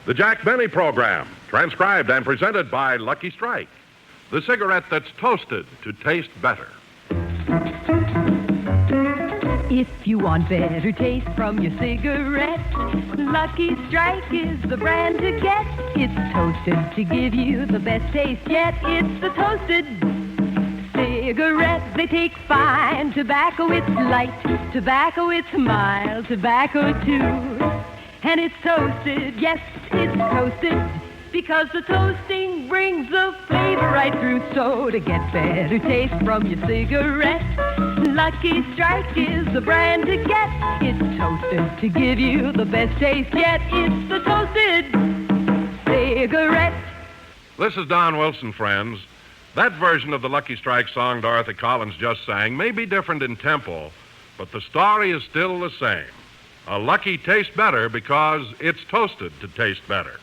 The Jack Benny Program, transcribed and presented by Lucky Strike, the cigarette that's toasted to taste better. If you want better taste from your cigarette, Lucky Strike is the brand to get. It's toasted to give you the best taste yet. It's the toasted cigarette. They take fine tobacco. It's light tobacco. It's mild tobacco, too. And it's toasted, yes, it's toasted, because the toasting brings the flavor right through. So to get better taste from your cigarette, Lucky Strike is the brand to get. It's toasted to give you the best taste yet. It's the toasted cigarette. This is Don Wilson, friends. That version of the Lucky Strike song Dorothy Collins just sang may be different in tempo, but the story is still the same. A Lucky tastes better because it's toasted to taste better.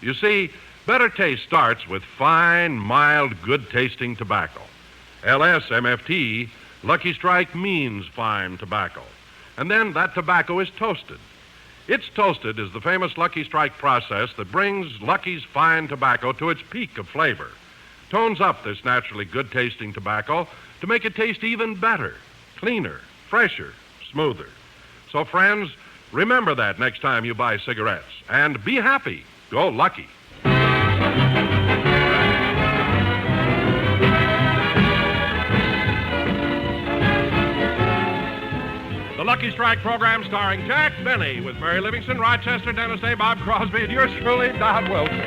You see, better taste starts with fine, mild, good-tasting tobacco. LSMFT, Lucky Strike means fine tobacco. And then that tobacco is toasted. It's toasted is the famous Lucky Strike process that brings Lucky's fine tobacco to its peak of flavor. Tones up this naturally good-tasting tobacco to make it taste even better, cleaner, fresher, smoother. So, friends, remember that next time you buy cigarettes. And be happy. Go Lucky. The Lucky Strike program starring Jack Benny with Mary Livingstone, Rochester, Dennis Day, Bob Crosby, and yours truly, Don Wilson.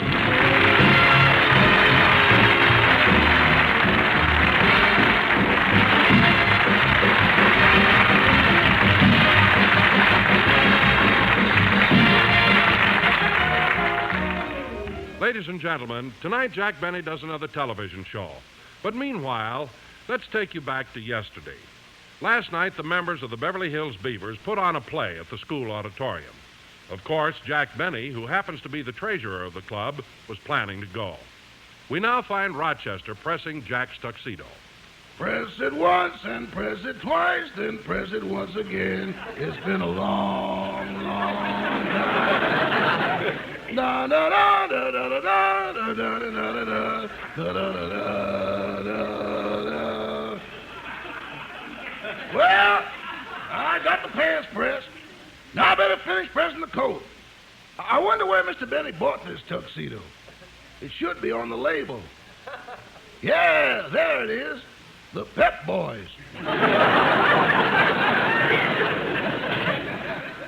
Ladies and gentlemen, tonight Jack Benny does another television show. But meanwhile, let's take you back to yesterday. Last night, the members of the Beverly Hills Beavers put on a play at the school auditorium. Of course, Jack Benny, who happens to be the treasurer of the club, was planning to go. We now find Rochester pressing Jack's tuxedo. Press it once and press it twice, then press it once again. It's been a long, long time. Da da da da da da da da da da da da da da. Well, I got the pants pressed. Now I better finish pressing the coat. I wonder where Mr. Benny bought this tuxedo. It should be on the label. Yeah, there it is. The Pep Boys.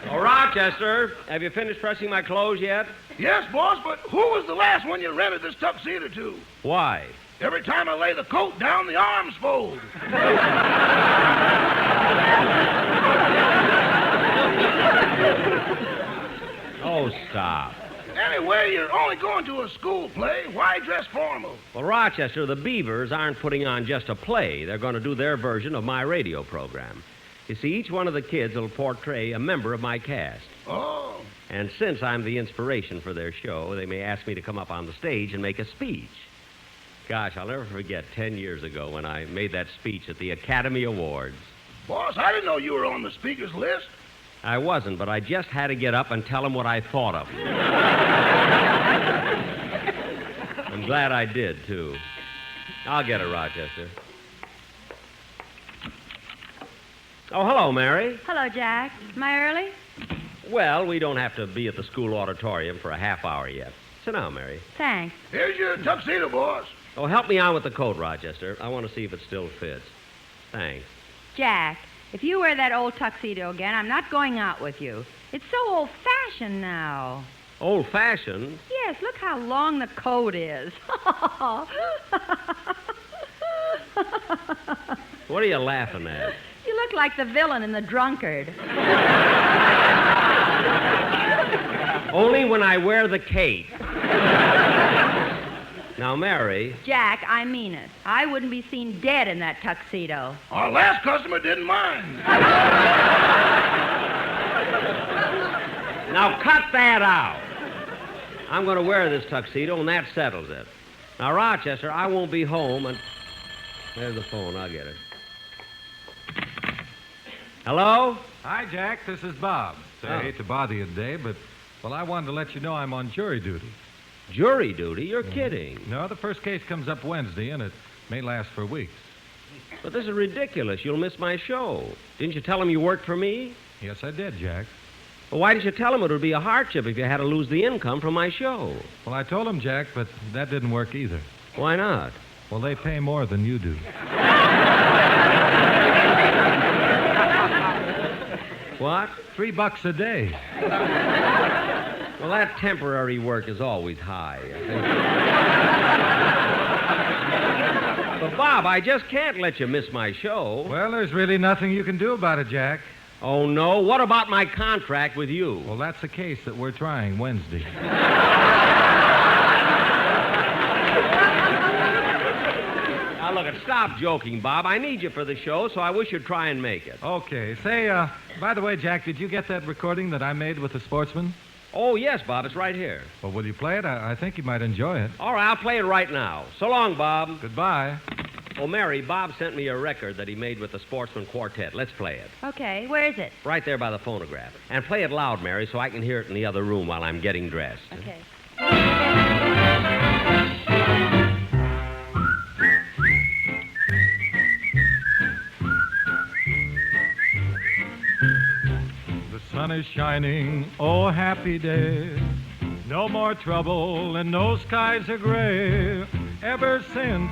Oh, Rochester, have you finished pressing my clothes yet? Yes, boss, but who was the last one you rented this tuxedo to? Why? Every time I lay the coat down, the arms fold. Oh, stop. Anyway, you're only going to a school play. Why dress formal? Well, Rochester, the Beavers aren't putting on just a play. They're going to do their version of my radio program. You see, each one of the kids will portray a member of my cast. Oh. And since I'm the inspiration for their show, they may ask me to come up on the stage and make a speech. Gosh, I'll never forget 10 years ago when I made that speech at the Academy Awards. Boss, I didn't know you were on the speaker's list. I wasn't, but I just had to get up and tell them what I thought of them. I'm glad I did, too. I'll get it, Rochester. Oh, hello, Mary. Hello, Jack. Am I early? Well, we don't have to be at the school auditorium for a half hour yet. Sit down, Mary. Thanks. Here's your tuxedo, boss. Oh, help me on with the coat, Rochester. I want to see if it still fits. Thanks. Jack, if you wear that old tuxedo again, I'm not going out with you. It's so old-fashioned now. Old-fashioned? Yes, look how long the coat is. What are you laughing at? You look like the villain in The Drunkard. Only when I wear the cape. Now, Mary... Jack, I mean it. I wouldn't be seen dead in that tuxedo. Our last customer didn't mind. Now, cut that out. I'm going to wear this tuxedo, and that settles it. Now, Rochester, I won't be home, and... There's the phone. I'll get it. Hello? Hi, Jack. This is Bob. Say, I hate to bother you today, but Well, I wanted to let you know I'm on jury duty. Jury duty? You're kidding. No, the first case comes up Wednesday, and it may last for weeks. But this is ridiculous. You'll miss my show. Didn't you tell him you worked for me? Yes, I did, Jack. Well, why didn't you tell him it would be a hardship if you had to lose the income from my show? Well, I told him, Jack, but that didn't work either. Why not? Well, they pay more than you do. What? $3 a day. Well, that temporary work is always high. But, Bob, I just can't let you miss my show. Well, there's really nothing you can do about it, Jack. Oh, no? What about my contract with you? Well, that's a case that we're trying Wednesday. Now, look, stop joking, Bob. I need you for the show, so I wish you'd try and make it. Okay. Say, by the way, Jack, did you get that recording that I made with the sportsman? Oh, yes, Bob. It's right here. Well, will you play it? I think you might enjoy it. All right, I'll play it right now. So long, Bob. Goodbye. Oh, Mary, Bob sent me a record that he made with the Sportsman Quartet. Let's play it. Okay, where is it? Right there by the phonograph. And play it loud, Mary, so I can hear it in the other room while I'm getting dressed. Okay. The sun is shining, oh happy day. No more trouble and no skies are gray. Ever since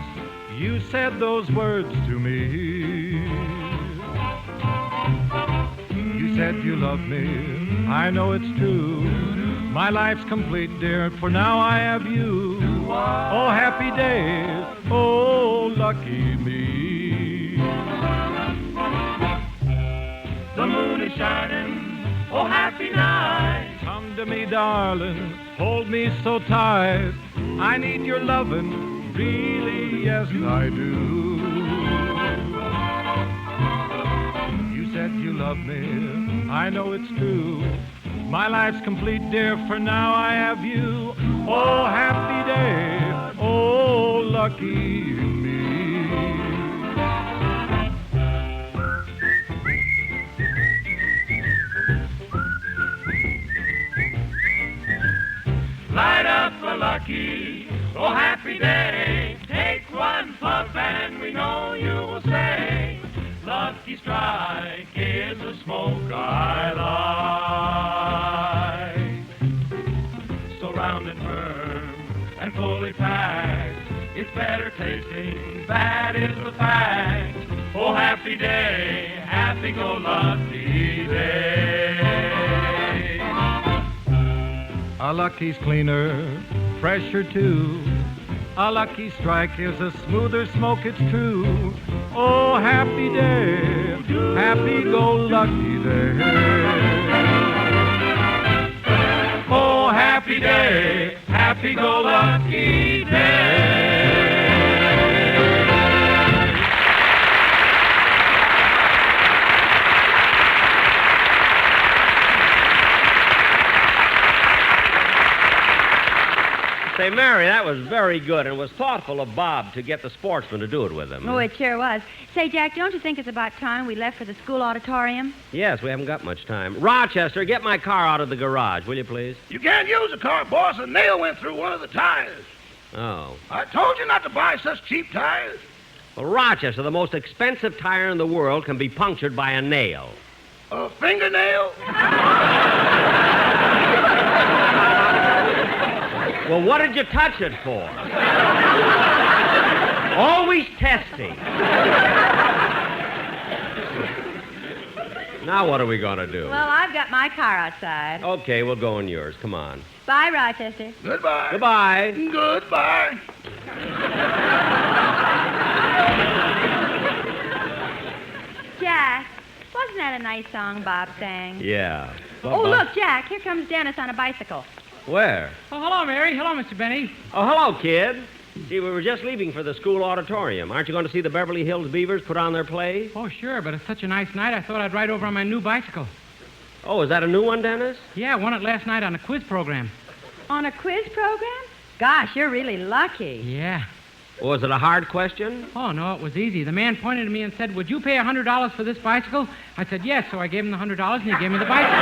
you said those words to me. You said you love me, I know it's true. My life's complete, dear, for now I have you. Oh happy days, oh lucky me. The moon is shining, oh happy night. Come to me, darling, hold me so tight. I need your lovin', really, yes I do. You said you love me, I know it's true. My life's complete, dear, for now I have you. Oh, happy day, oh, lucky me. Light up a lucky, oh happy day. Take one puff and we know you will say, Lucky Strike is the smoke I like. So round and firm and fully packed, it's better tasting, that is the fact. Oh happy day, happy-go-lucky day. A lucky's cleaner, fresher too. A lucky strike is a smoother smoke, it's true. Oh, happy day, happy-go-lucky day. Oh, happy day, happy-go-lucky day. Say, Mary, that was very good, and it was thoughtful of Bob to get the sportsman to do it with him. Oh, it sure was. Say, Jack, don't you think it's about time we left for the school auditorium? Yes, we haven't got much time. Rochester, get my car out of the garage, will you, please? You can't use the car, boss. A nail went through one of the tires. Oh. I told you not to buy such cheap tires. Well, Rochester, the most expensive tire in the world can be punctured by a nail. A fingernail? Well, what did you touch it for? Always testing. Now what are we going to do? Well, I've got my car outside. Okay, we'll go in yours. Come on. Bye, Rochester. Goodbye. Goodbye. Goodbye. Jack, wasn't that a nice song Bob sang? Yeah. Oh, look, Jack, here comes Dennis on a bicycle. Where? Oh, hello, Mary. Hello, Mr. Benny. Oh, hello, kid. See, we were just leaving for the school auditorium. Aren't you going to see the Beverly Hills Beavers put on their play? Oh, sure, but it's such a nice night, I thought I'd ride over on my new bicycle. Oh, is that a new one, Dennis? Yeah, I won it last night on a quiz program. On a quiz program? Gosh, you're really lucky. Yeah. Was it a hard question? Oh, no, it was easy. The man pointed at me and said, would you pay $100 for this bicycle? I said, yes, so I gave him the $100, and he gave me the bicycle.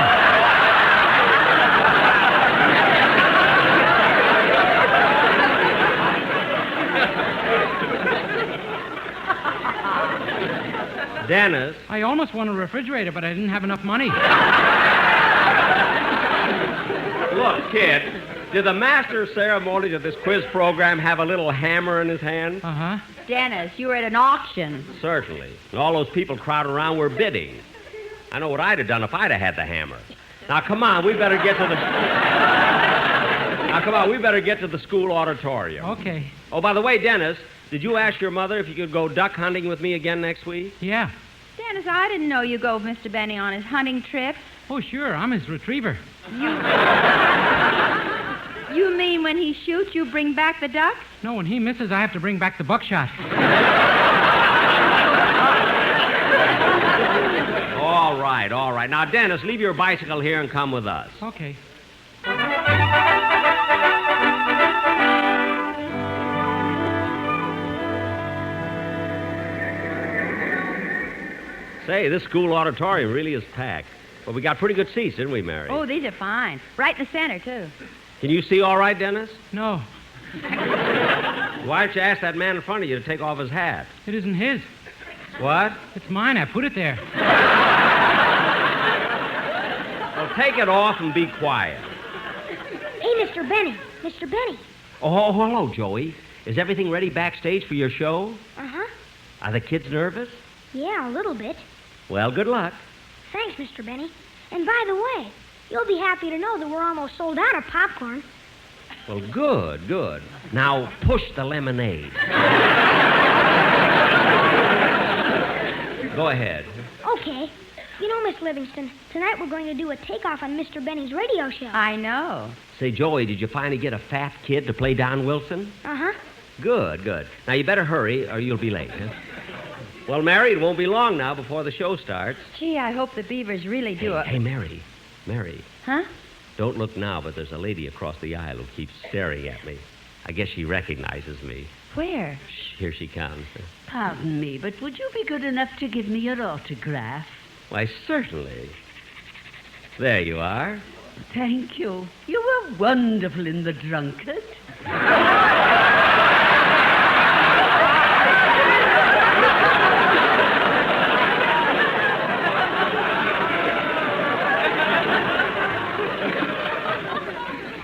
Dennis. I almost won a refrigerator, but I didn't have enough money. Look, kid, did the master of ceremonies of this quiz program have a little hammer in his hand? Uh-huh. Dennis, you were at an auction. Certainly. And all those people crowded around were bidding. I know what I'd have done if I'd have had the hammer. Now, come on, we better get to the... Now, come on, we better get to the school auditorium. Okay. Oh, by the way, Dennis, did you ask your mother if you could go duck hunting with me again next week? Yeah. Dennis, I didn't know you go with Mr. Benny on his hunting trips. Oh, sure. I'm his retriever. You mean when he shoots, you bring back the ducks? No, when he misses, I have to bring back the buckshot. All right, all right. Now, Dennis, leave your bicycle here and come with us. Okay. Say, this school auditorium really is packed. But we got pretty good seats, didn't we, Mary? Oh, these are fine. Right in the center, too. Can you see all right, Dennis? No, Why don't you ask that man in front of you to take off his hat? it isn't his. What? It's mine. I put it there. Well, take it off and be quiet. Hey, Mr. Benny. Mr. Benny. Oh, hello, Joey. Is everything ready backstage for your show? Uh-huh. Are the kids nervous? Yeah, a little bit. Well, good luck. Thanks, Mr. Benny. And by the way, you'll be happy to know that we're almost sold out of popcorn. Well, good, good. Now, push the lemonade. Go ahead. Okay. You know, Miss Livingstone, tonight we're going to do a takeoff on Mr. Benny's radio show. I know. Say, Joey, did you finally get a fat kid to play Don Wilson? Uh-huh. Good, good. Now, you better hurry or you'll be late. Huh? Well, Mary, it won't be long now before the show starts. Gee, I hope the Beavers really do it. Hey, Mary. Mary. Huh? Don't look now, but there's a lady across the aisle who keeps staring at me. I guess she recognizes me. Where? Shh, here she comes. Pardon me, but would you be good enough to give me your autograph? Why, certainly. There you are. Thank you. You were wonderful in the drunkard.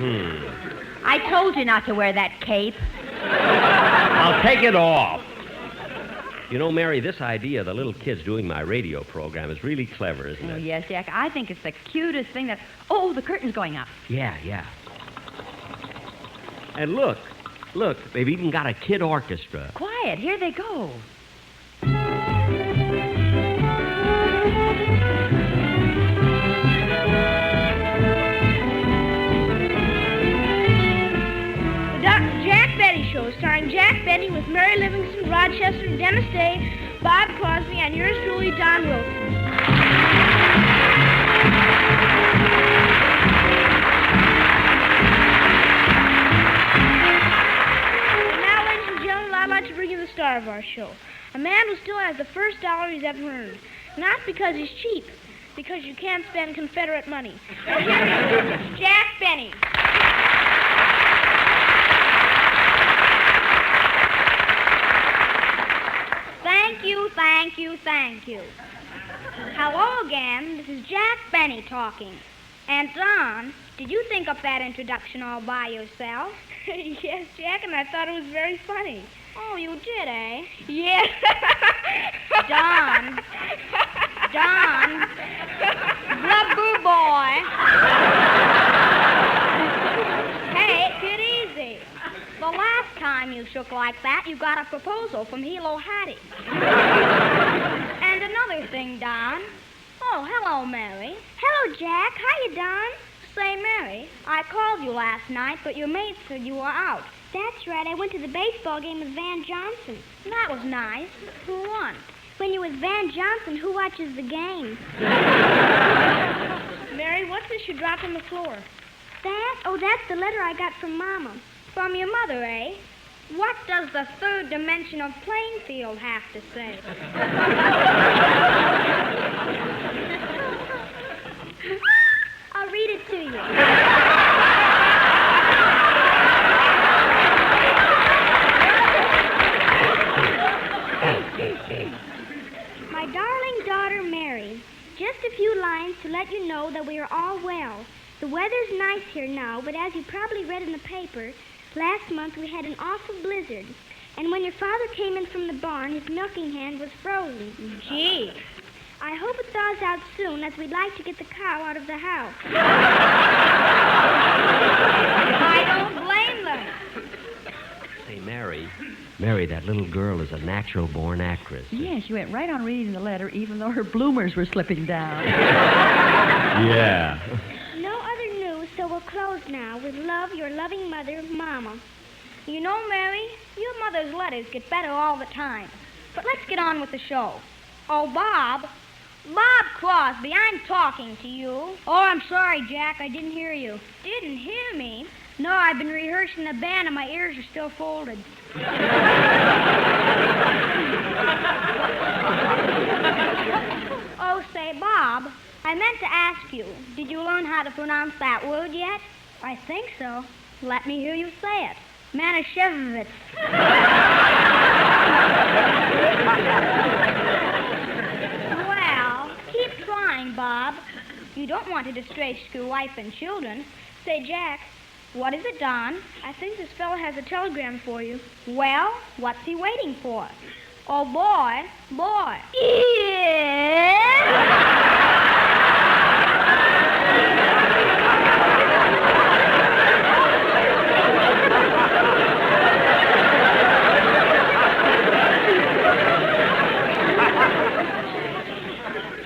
I told you not to wear that cape. I'll take it off. You know, Mary, this idea of the little kids doing my radio program is really clever, isn't Oh, it? yes, Jack. I think it's the cutest thing that... Oh, the curtain's going up. Yeah, yeah. And look, they've even got a kid orchestra. Quiet. Here they go. The Dr. Jack Benny Show, starring Jack Benny with Mary Livingstone, Rochester, Dennis Day, Bob Crosby, and yours truly, Don Wilson. And now, ladies and gentlemen, I'd like to bring you the star of our show. A man who still has the first dollar he's ever earned. Not because he's cheap, because you can't spend Confederate money. Here's Jack Benny. Thank you. Hello again, this is Jack Benny talking. And Don, did you think up that introduction all by yourself? Yes, Jack, and I thought it was very funny. Oh, you did, eh? Yes. Don, blub-boo boy. Hey, get easy. The last time you shook like that, you got a proposal from Hilo Hattie. And another thing, Don. Oh, hello, Mary. Hello, Jack. Hiya, Don. Say, Mary, I called you last night, but your mate said you were out. That's right. I went to the baseball game with Van Johnson. That was nice. Who won? When you're with Van Johnson, who watches the game? Mary, what's this you dropped on the floor? That? Oh, that's the letter I got from Mama. From your mother, eh? What does the third dimension of Plainfield have to say? I'll read it to you. My darling weather's nice here now, but as you probably read in the paper, last month we had an awful blizzard. And when your father came in from the barn, his milking hand was frozen. Gee. I hope it thaws out soon, as we'd like to get the cow out of the house. I don't blame them. Say, Mary, that little girl is a natural-born actress. Yeah, she went right on reading the letter, even though her bloomers were slipping down. Yeah. No other news, so we'll close now. With love, your loving mother, Mama. You know, Mary, your mother's letters get better all the time. But let's get on with the show. Oh, Bob Crosby, I'm talking to you. Oh, I'm sorry, Jack. I didn't hear you. Didn't hear me? No, I've been rehearsing the band and my ears are still folded. Oh, say, Bob, I meant to ask you, did you learn how to pronounce that word yet? I think so. Let me hear you say it. Manischewitz. Well, keep trying, Bob. You don't want to disgrace your wife and children. Say, Jack, what is it, Don? I think this fellow has a telegram for you. Well, what's he waiting for? Oh, boy.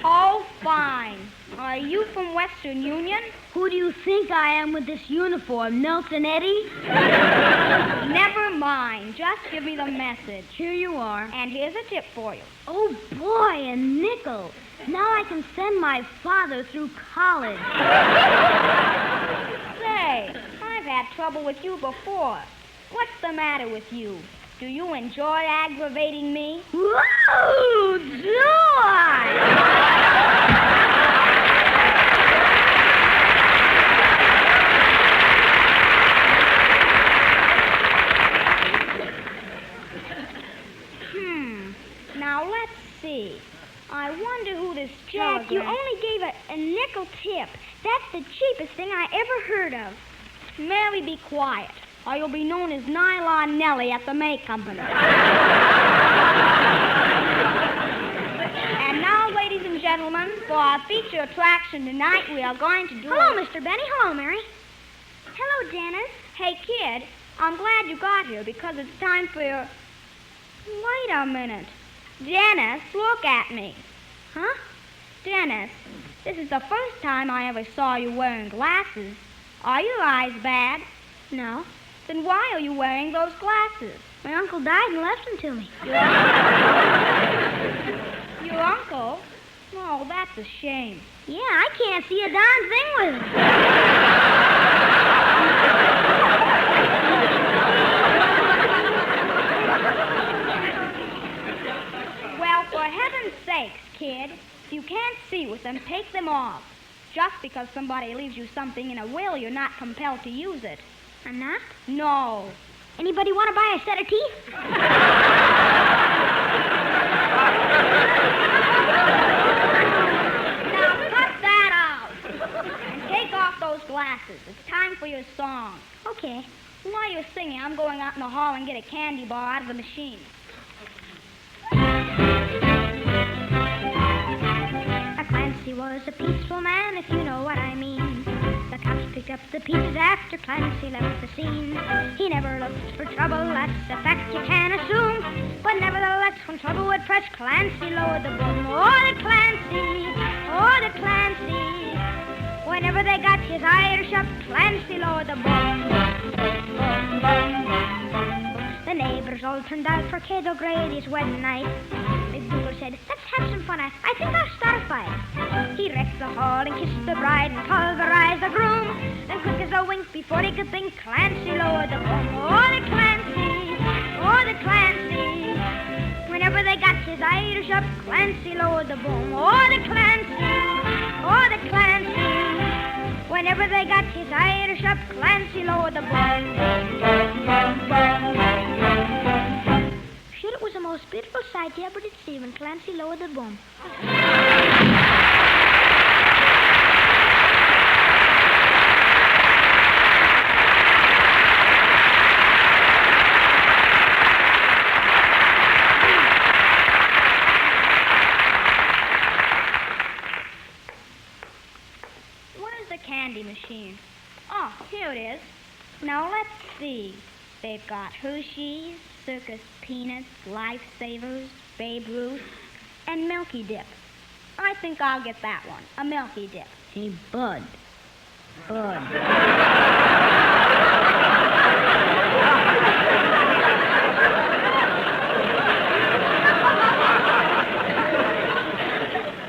Oh, fine. Are you from Western Union? Who do you think I am with this uniform, Nelson Eddy? Never mind. Just give me the message. Here you are. And here's a tip for you. Oh, boy, a nickel. Now I can send my father through college. Say, I've had trouble with you before. What's the matter with you? Do you enjoy aggravating me? Whoa, do I? Now, let's see. I wonder who this Jack, you telegram... only gave a nickel tip. That's the cheapest thing I ever heard of. Mary, be quiet, or you'll be known as Nylon Nellie at the May Company. And now, ladies and gentlemen, for our feature attraction tonight, we are going to do... Hello, Mr. Benny. Hello, Mary. Hello, Dennis. Hey, kid, I'm glad you got here because it's time for your... Wait a minute. Dennis, look at me. Huh? Dennis, this is the first time I ever saw you wearing glasses. Are your eyes bad? No. Then why are you wearing those glasses? My uncle died and left them to me. Your uncle? Oh, that's a shame. Yeah, I can't see a darn thing with them. Well, for heaven's sakes, kid, if you can't see with them, take them off. Just because somebody leaves you something in a will, you're not compelled to use it. I'm not? No. Anybody want to buy a set of teeth? Now cut that out. And take off those glasses. It's time for your song. Okay. While you're singing, I'm going out in the hall and get a candy bar out of the machine. Clancy was a peaceful man, if you know what I mean. The cops picked up the pieces after Clancy left the scene. He never looked for trouble, that's a fact you can assume. But nevertheless, when trouble would press, Clancy lowered the boom. Oh, the Clancy! Oh, the Clancy! Whenever they got his eye shut, Clancy lowered the boom. Boom, boom, boom, boom. The neighbors all turned out for Kate O'Grady's wedding night. Big Booger said, let's have some fun. I think I'll start a fight. He wrecked the hall and kissed the bride and pulverized the groom. Then quick as a wink, before he could think, Clancy lowered the boom. Oh, the Clancy! Oh, the Clancy! Whenever they got his Irish up, Clancy lowered the boom. Oh, the Clancy! Oh, the Clancy! Whenever they got his Irish up, Clancy lowered the boom. Sure, it was the most beautiful sight you ever did see when Clancy lowered the boom. Well, let's see. They've got Hershey's, Circus Peanuts, Lifesavers, Babe Ruth, and Milky Dip. I think I'll get that one, a Milky Dip. Hey, Bud. Bud.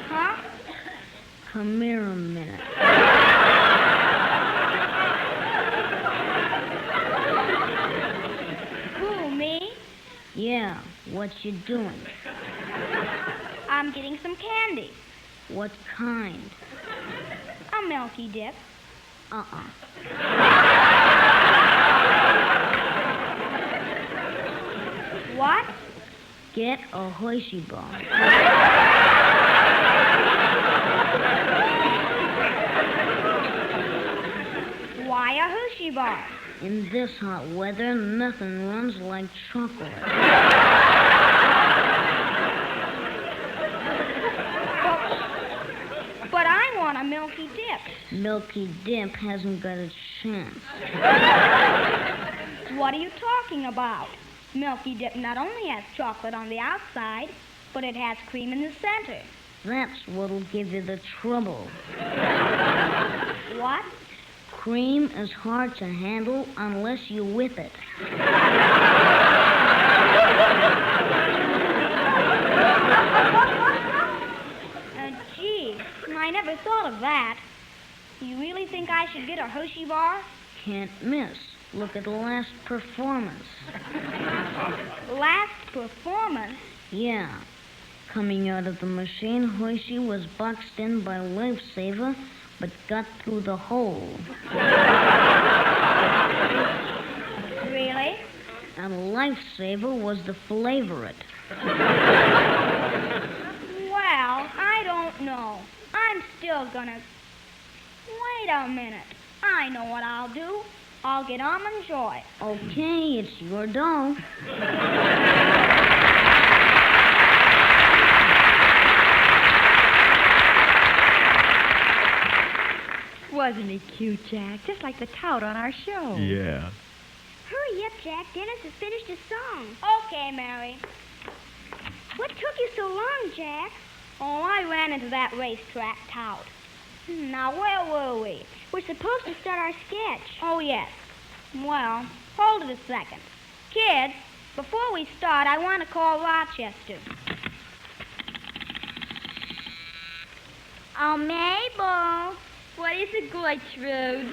Huh? Come here a minute. Who, me? Yeah, what you doing? I'm getting some candy. What kind? A Milky Dip. What? Get a Hershey bar. Why a Hershey bar? In this hot weather, nothing runs like chocolate. But I want a Milky Dip. Milky Dip hasn't got a chance. What are you talking about? Milky Dip not only has chocolate on the outside, but it has cream in the center. That's what'll give you the trouble. What? Cream is hard to handle unless you whip it. Gee, I never thought of that. You really think I should get a Hershey bar? Can't miss. Look at the last performance. Last performance? Yeah. Coming out of the machine, Hershey was boxed in by Lifesaver, but got through the hole. Really? And Lifesaver was the flavorite. Well, I don't know. I'm still gonna... Wait a minute. I know what I'll do. I'll get Almond Joy. Okay, it's your dough. Wasn't he cute, Jack? Just like the tout on our show. Yeah. Hurry up, Jack. Dennis has finished his song. Okay, Mary. What took you so long, Jack? Oh, I ran into that racetrack tout. Now, where were we? We're supposed to start our sketch. Oh, yes. Well, hold it a second. Kids, before we start, I want to call Rochester. Oh, Mabel. What is it, Gertrude?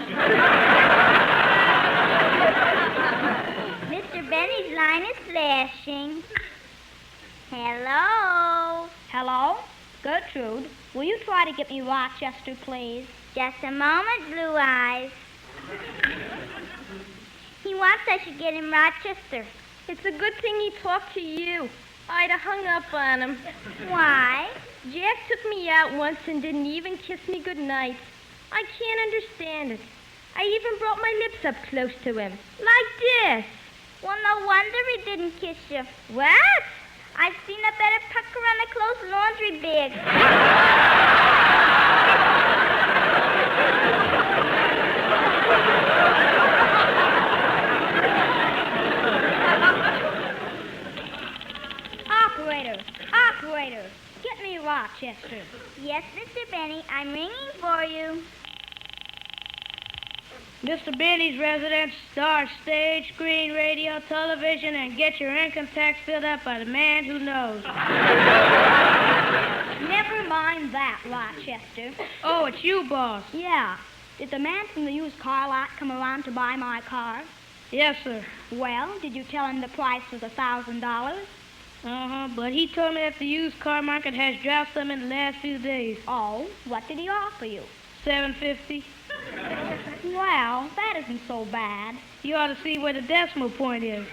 Mr. Benny's line is flashing. Hello? Hello? Gertrude, will you try to get me Rochester, please? Just a moment, Blue Eyes. He wants I should get him Rochester. It's a good thing he talked to you. I'd have hung up on him. Why? Jack took me out once and didn't even kiss me goodnight. I can't understand it. I even brought my lips up close to him. Like this. Well, no wonder he didn't kiss you. What? I've seen a better pucker on a clothes laundry bag. Operator, get me Rochester. Yes, Mr. Benny, I'm ringing for you. Mr. Benny's residence, start stage, screen, radio, television, and get your income tax filled out by the man who knows. Never mind that, Rochester. Oh, it's you, boss. Yeah. Did the man from the used car lot come around to buy my car? Yes, sir. Well, did you tell him the price was $1,000? But he told me that the used car market has dropped some in the last few days. Oh, what did he offer you? $750. Well, that isn't so bad. You ought to see where the decimal point is.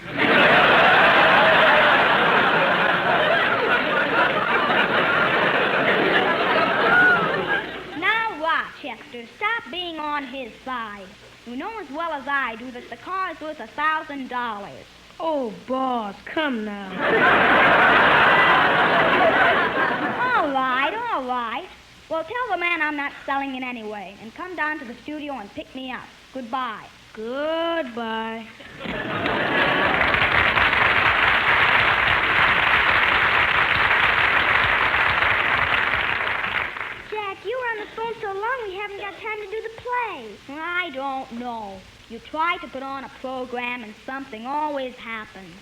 Now, Rochester, stop being on his side. You know as well as I do that the car is worth $1,000. Oh, boss, come now. All right. Well, tell the man I'm not selling it anyway, and come down to the studio and pick me up. Goodbye. Goodbye. Jack, you were on the phone so long we haven't got time to do the play. I don't know. You try to put on a program and something always happens.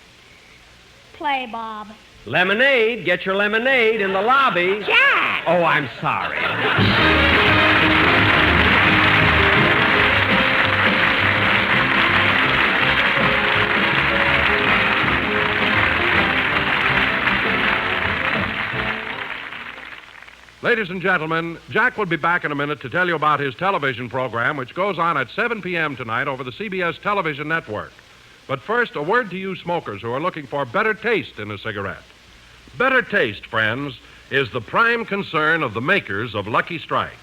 Play, Bob. Lemonade. Get your lemonade in the lobby. Jack! Oh, I'm sorry. Ladies and gentlemen, Jack will be back in a minute to tell you about his television program, which goes on at 7 p.m. tonight over the CBS television network. But first, a word to you smokers who are looking for better taste in a cigarette. Better taste, friends, is the prime concern of the makers of Lucky Strike.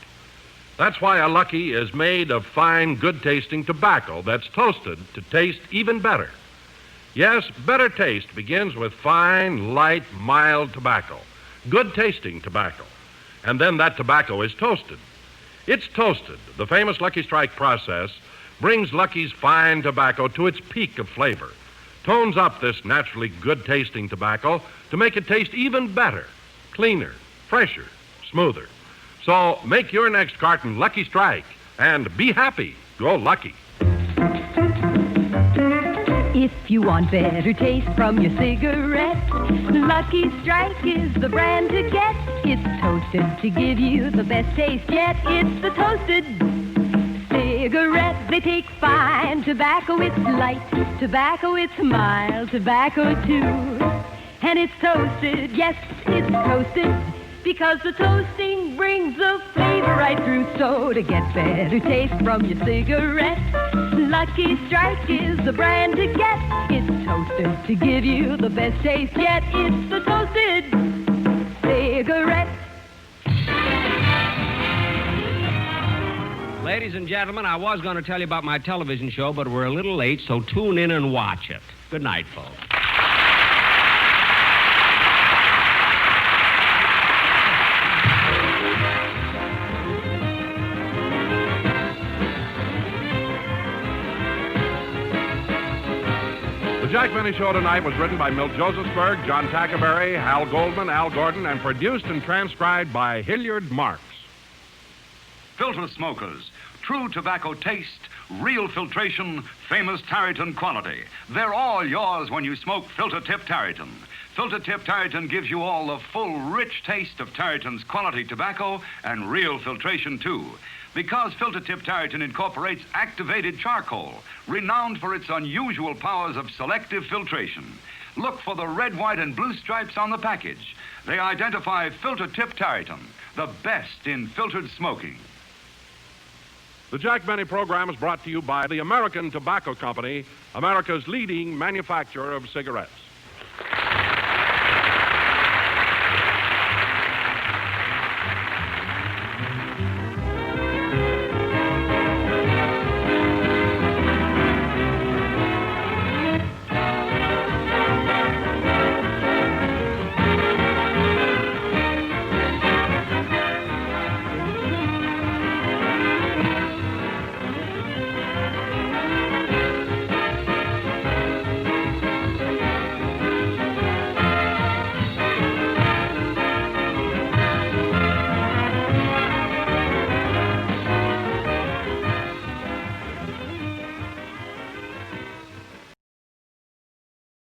That's why a Lucky is made of fine, good-tasting tobacco that's toasted to taste even better. Yes, better taste begins with fine, light, mild tobacco, good-tasting tobacco. And then that tobacco is toasted. It's toasted. The famous Lucky Strike process brings Lucky's fine tobacco to its peak of flavor, tones up this naturally good-tasting tobacco to make it taste even better, cleaner, fresher, smoother. So make your next carton Lucky Strike and be happy. Go Lucky. If you want better taste from your cigarette, Lucky Strike is the brand to get. It's toasted to give you the best taste yet. It's the toasted cigarette. They take fine tobacco, it's light tobacco, it's mild tobacco too. And it's toasted, yes, it's toasted, because the toasting brings the flavor right through. So to get better taste from your cigarette, Lucky Strike is the brand to get. It's toasted to give you the best taste yet. It's the toasted cigarette. Ladies and gentlemen, I was going to tell you about my television show, but we're a little late, so tune in and watch it. Good night, folks. The Jack Benny Show tonight was written by Milt Josephsberg, John Tackerberry, Hal Goldman, Al Gordon, and produced and transcribed by Hilliard Marks. Filter smokers, true tobacco taste, real filtration, famous Tareyton quality. They're all yours when you smoke Filter Tip Tareyton. Filter Tip Tareyton gives you all the full, rich taste of Tareyton's quality tobacco and real filtration, too. Because Filter Tip Tareyton incorporates activated charcoal, renowned for its unusual powers of selective filtration. Look for the red, white, and blue stripes on the package. They identify Filter Tip Tareyton, the best in filtered smoking. The Jack Benny program is brought to you by the American Tobacco Company, America's leading manufacturer of cigarettes.